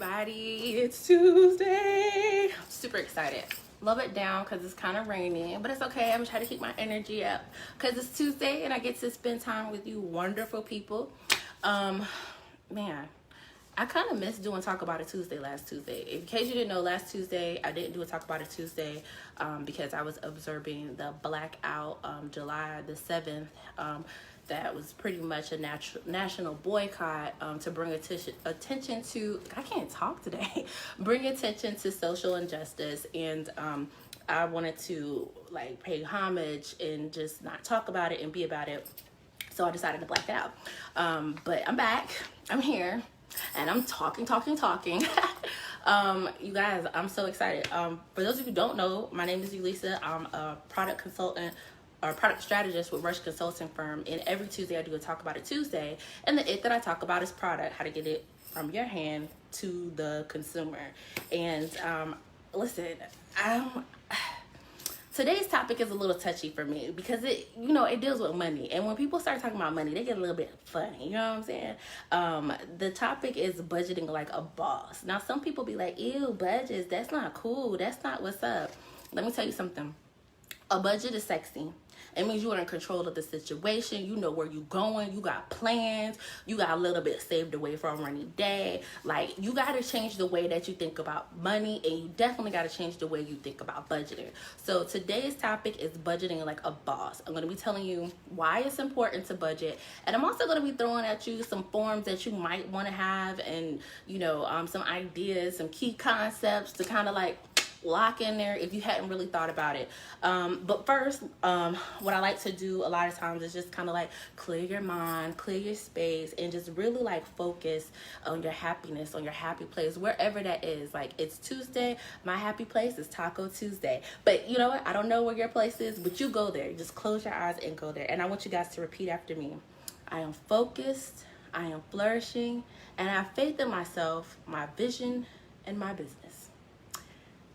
everybody, it's Tuesday. I'm super excited. Love it down because it's kind of rainy, but it's okay. I'm gonna try to keep my energy up because it's Tuesday and I get to spend time with you wonderful people. Man, I kind of missed doing Talk About It Tuesday last Tuesday. In case you didn't know, last Tuesday I didn't do a Talk About It Tuesday because I was observing the blackout July the 7th. That was pretty much a national boycott to bring attention to, I can't talk today, bring attention to social injustice. And I wanted to like pay homage and just not talk about it and be about it. So I decided to black out. But I'm back, I'm here, and I'm talking. You guys, I'm so excited. For those of you who don't know, my name is Ulisa. I'm a product consultant or product strategist with Rush Consulting Firm, and every Tuesday I do a Talk About It Tuesday, and the it that I talk about is product, how to get it from your hand to the consumer. And listen, today's topic is a little touchy for me because it deals with money, and when people start talking about money, they get a little bit funny. You know what I'm saying? The topic is budgeting like a boss. Now, some people be like, "Ew, budgets. That's not cool. That's not what's up." Let me tell you something. A budget is sexy. It means you are in control of the situation. You know where you're going. You got plans. You got a little bit saved away for a rainy day. Like, you got to change the way that you think about money, and you definitely got to change the way you think about budgeting. So today's topic is budgeting like a boss. I'm going to be telling you why it's important to budget, and I'm also going to be throwing at you some forms that you might want to have, and some ideas, some key concepts to kind of like lock in there if you hadn't really thought about it. But first, what I like to do a lot of times is just kind of like clear your mind, clear your space, and just really like focus on your happiness, on your happy place, wherever that is. Like, it's Tuesday, my happy place is Taco Tuesday. But you know what? I don't know where your place is, but you go there. Just close your eyes and go there. And I want you guys to repeat after me. I am focused, I am flourishing, and I have faith in myself, my vision, and my business.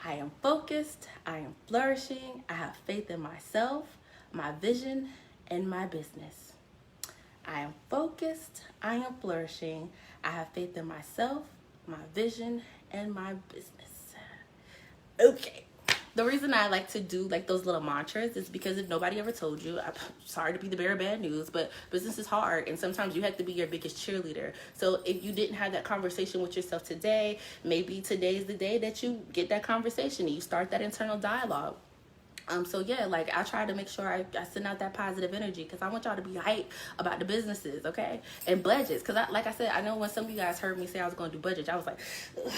I am focused, I am flourishing, I have faith in myself, my vision, and my business. I am focused, I am flourishing, I have faith in myself, my vision, and my business. Okay. The reason I like to do like those little mantras is because if nobody ever told you, I'm sorry to be the bearer of bad news, but business is hard, and sometimes you have to be your biggest cheerleader. So if you didn't have that conversation with yourself today, maybe today's the day that you get that conversation and you start that internal dialogue. So yeah, like I try to make sure I send out that positive energy because I want y'all to be hype about the businesses, okay? And budgets, because like I said, I know when some of you guys heard me say I was going to do budgets, I was like, ugh.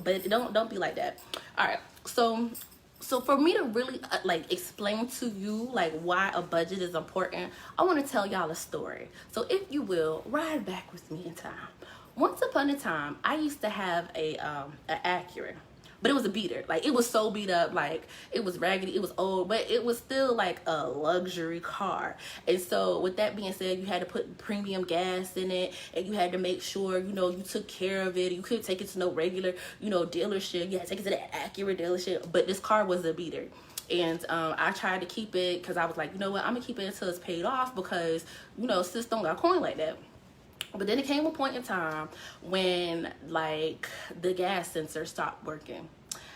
But don't be like that. All right, so for me to really like explain to you like why a budget is important, I want to tell y'all a story. So if you will, ride back with me in time. Once upon a time, I used to have an Acura. But it was a beater. Like, it was so beat up. Like, it was raggedy. It was old. But it was still, like, a luxury car. And so, with that being said, you had to put premium gas in it. And you had to make sure, you took care of it. You couldn't take it to no regular, dealership. You had to take it to that Acura dealership. But this car was a beater. And I tried to keep it because I was like, you know what? I'm going to keep it until it's paid off because, sis don't got coin like that. But then it came a point in time when, like, the gas sensor stopped working.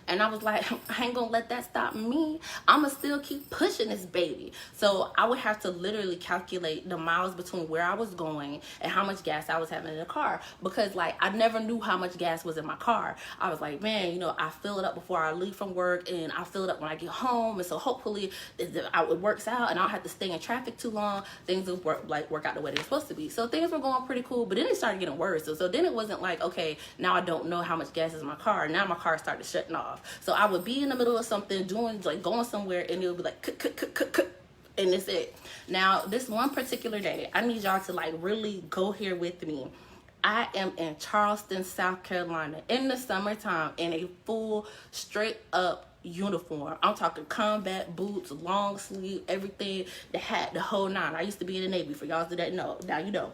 And I was like, I ain't gonna let that stop me. I'ma still keep pushing this baby. So I would have to literally calculate the miles between where I was going and how much gas I was having in the car. Because, like, I never knew how much gas was in my car. I was like, man, I fill it up before I leave from work, and I fill it up when I get home. And so hopefully it works out, and I don't have to stay in traffic too long. Things will work out the way they're supposed to be. So things were going pretty cool, but then it started getting worse. So then it wasn't like, okay, now I don't know how much gas is in my car. Now my car started shutting off. So I would be in the middle of something, going somewhere, and it would be like, and that's it. Now, this one particular day, I need y'all to like really go here with me. I am in Charleston, South Carolina, in the summertime, in a full, straight up uniform. I'm talking combat boots, long sleeve, everything, the hat, the whole nine. I used to be in the Navy, for y'all that know. Now you know.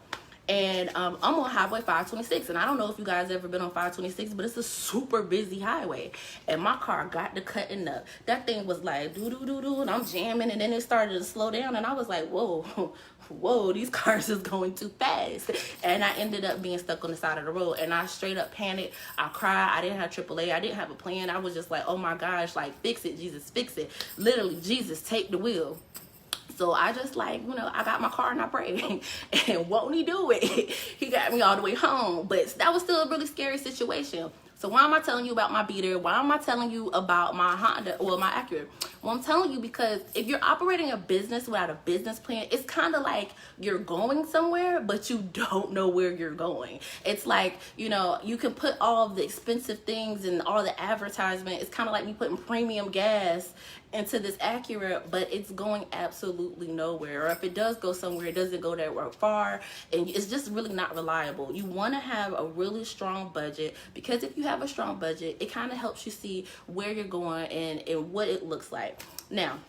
And I'm on Highway 526, and I don't know if you guys ever been on 526, but it's a super busy highway. And my car got to cutting up. That thing was like do do do do, and I'm jamming, and then it started to slow down, and I was like, whoa, whoa, these cars is going too fast. And I ended up being stuck on the side of the road, and I straight up panicked. I cried. I didn't have AAA. I didn't have a plan. I was just like, oh my gosh, like, fix it, Jesus, fix it. Literally, Jesus, take the wheel. So I just, like, I got my car and I prayed. And won't he do it? He got me all the way home. But that was still a really scary situation. So why am I telling you about my beater? Why am I telling you about my Honda or my Acura? Well, I'm telling you because if you're operating a business without a business plan, it's kind of like you're going somewhere, but you don't know where you're going. It's like, you can put all of the expensive things and all the advertisement. It's kind of like me putting premium gas into this Acura, but it's going absolutely nowhere. Or if it does go somewhere, it doesn't go that far, and it's just really not reliable. You want to have a really strong budget, because if you have a strong budget, it kind of helps you see where you're going and what it looks like. Now,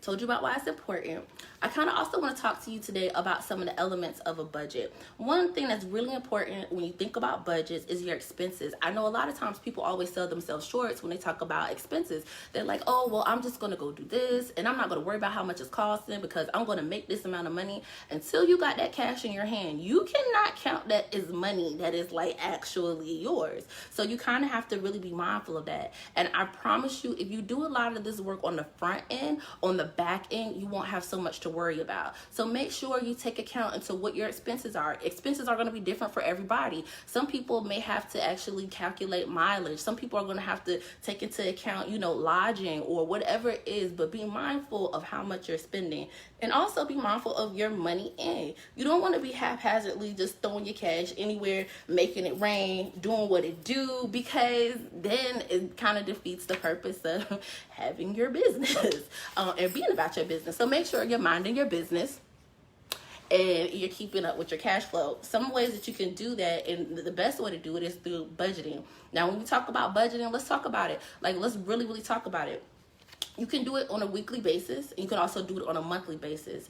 told you about why it's important. I kind of also want to talk to you today about some of the elements of a budget. One thing that's really important when you think about budgets is your expenses. I know a lot of times people always sell themselves short when they talk about expenses. They're like, oh, well, I'm just going to go do this, and I'm not going to worry about how much it's costing because I'm going to make this amount of money. Until you got that cash in your hand, you cannot count that as money that is like actually yours. So you kind of have to really be mindful of that. And I promise you, if you do a lot of this work on the front end, on the back end, you won't have so much to worry about. So make sure you take account into what your expenses are. Expenses are going to be different for everybody. Some people may have to actually calculate mileage. Some people are going to have to take into account, lodging or whatever it is, but be mindful of how much you're spending. And also be mindful of your money in. You don't want to be haphazardly just throwing your cash anywhere, making it rain, doing what it do, because then it kind of defeats the purpose of having your business and being about your business. So make sure you're minding your business and you're keeping up with your cash flow. Some ways that you can do that, and the best way to do it is through budgeting. Now, when we talk about budgeting, let's talk about it. Like, let's really, really talk about it. You can do it on a weekly basis, and you can also do it on a monthly basis.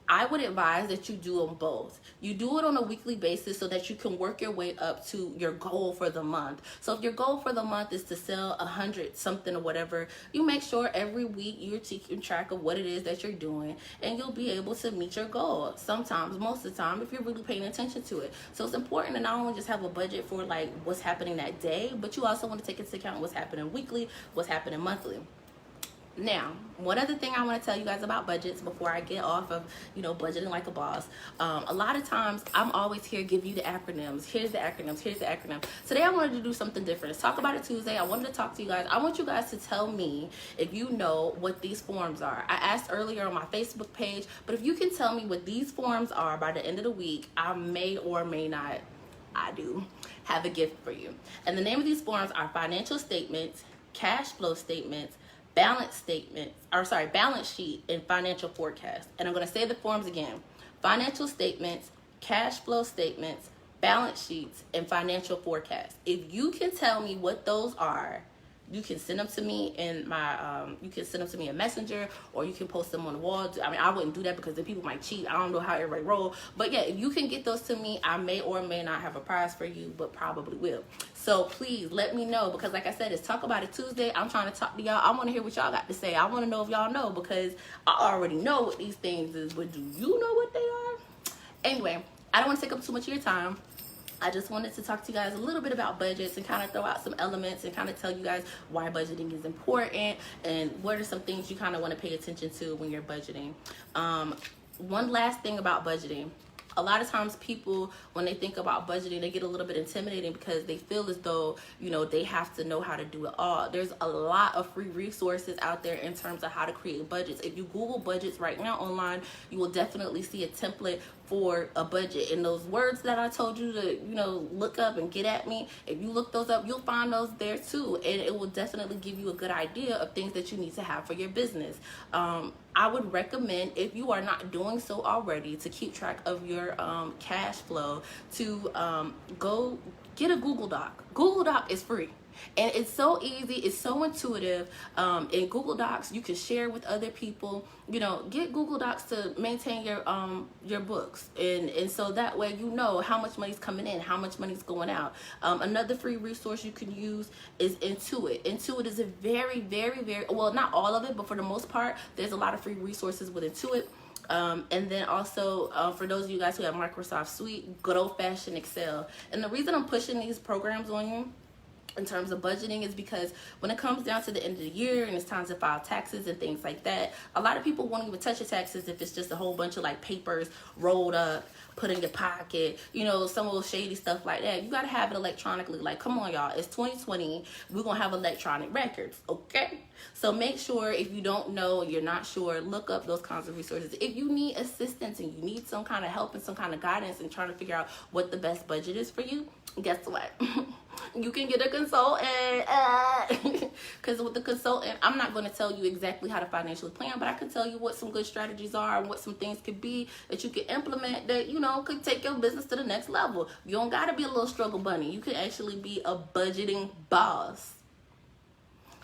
I would advise that you do them both. You do it on a weekly basis so that you can work your way up to your goal for the month. So if your goal for the month is to sell 100 something or whatever, you make sure every week you're taking track of what it is that you're doing, and you'll be able to meet your goal. Sometimes, most of the time, if you're really paying attention to it. So it's important to not only just have a budget for like what's happening that day, but you also want to take into account what's happening weekly, what's happening monthly. Now, one other thing I want to tell you guys about budgets before I get off of, budgeting like a boss. A lot of times I'm always here to give you the acronyms. Here's the acronyms. Here's the acronym. Today I wanted to do something different. Let's talk about it Tuesday. I wanted to talk to you guys. I want you guys to tell me if you know what these forms are. I asked earlier on my Facebook page, but if you can tell me what these forms are by the end of the week, I may or may not, I do, have a gift for you. And the name of these forms are financial statements, cash flow statements, balance sheet, and financial forecast. And I'm going to say the forms again: financial statements, cash flow statements, balance sheets, and financial forecast. If you can tell me what those are, you can send them to me in my you can send them to me in Messenger, or you can post them on the wall. I mean, I wouldn't do that because then people might cheat. I don't know how everybody roll, but yeah, if you can get those to me, I may or may not have a prize for you, but probably will. So please let me know, because like I said, it's Talk About It Tuesday. I'm trying to talk to y'all. I want to hear what y'all got to say. I want to know if y'all know, because I already know what these things is, but do you know what they are? Anyway, I don't want to take up too much of your time. I just wanted to talk to you guys a little bit about budgets and kind of throw out some elements and kind of tell you guys why budgeting is important and what are some things you kind of want to pay attention to when you're budgeting. One last thing about budgeting. A lot of times people, when they think about budgeting, they get a little bit intimidating because they feel as though, they have to know how to do it all. There's a lot of free resources out there in terms of how to create budgets. If you Google budgets right now online, you will definitely see a template for a budget. And those words that I told you to, look up and get at me, if you look those up, you'll find those there too. And it will definitely give you a good idea of things that you need to have for your business. I would recommend, if you are not doing so already, to keep track of your cash flow, to go get a Google Doc. Google Doc is free. And it's so easy, it's so intuitive. In Google Docs, you can share with other people. You know, get Google Docs to maintain your books, and so that way you know how much money's coming in, how much money's going out. Another free resource you can use is Intuit. Intuit is a very, very, very, well, not all of it, but for the most part, there's a lot of free resources with Intuit. And then also, for those of you guys who have Microsoft Suite, good old-fashioned Excel. And the reason I'm pushing these programs on you in terms of budgeting is because when it comes down to the end of the year and it's time to file taxes and things like that, a lot of people won't even touch your taxes if it's just a whole bunch of like papers rolled up, put in your pocket, you know, some little shady stuff like that. You got to have it electronically. Like, come on, y'all, it's 2020. We're going to have electronic records, okay? So make sure, if you don't know, you're not sure, look up those kinds of resources. If you need assistance and you need some kind of help and some kind of guidance and trying to figure out what the best budget is for you, guess what? You can get a consultant. Because with the consultant, I'm not going to tell you exactly how to financially plan, but I can tell you what some good strategies are and what some things could be that you can implement that, you know, could take your business to the next level. You don't got to be a little struggle bunny. You can actually be a budgeting boss.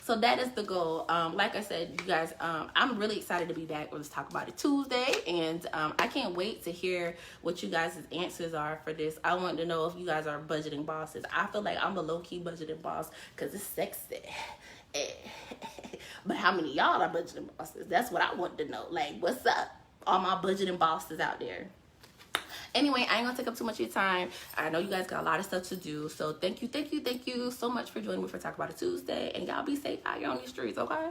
So that is the goal. Like I said, you guys, I'm really excited to be back. Let's talk about it Tuesday. And I can't wait to hear what you guys' answers are for this. I want to know if you guys are budgeting bosses. I feel like I'm a low-key budgeting boss because it's sexy. But how many of y'all are budgeting bosses? That's what I want to know. Like, what's up? All my budgeting bosses out there. Anyway, I ain't gonna take up too much of your time. I know you guys got a lot of stuff to do. So thank you so much for joining me for Talk About It Tuesday. And y'all be safe out here on these streets, okay?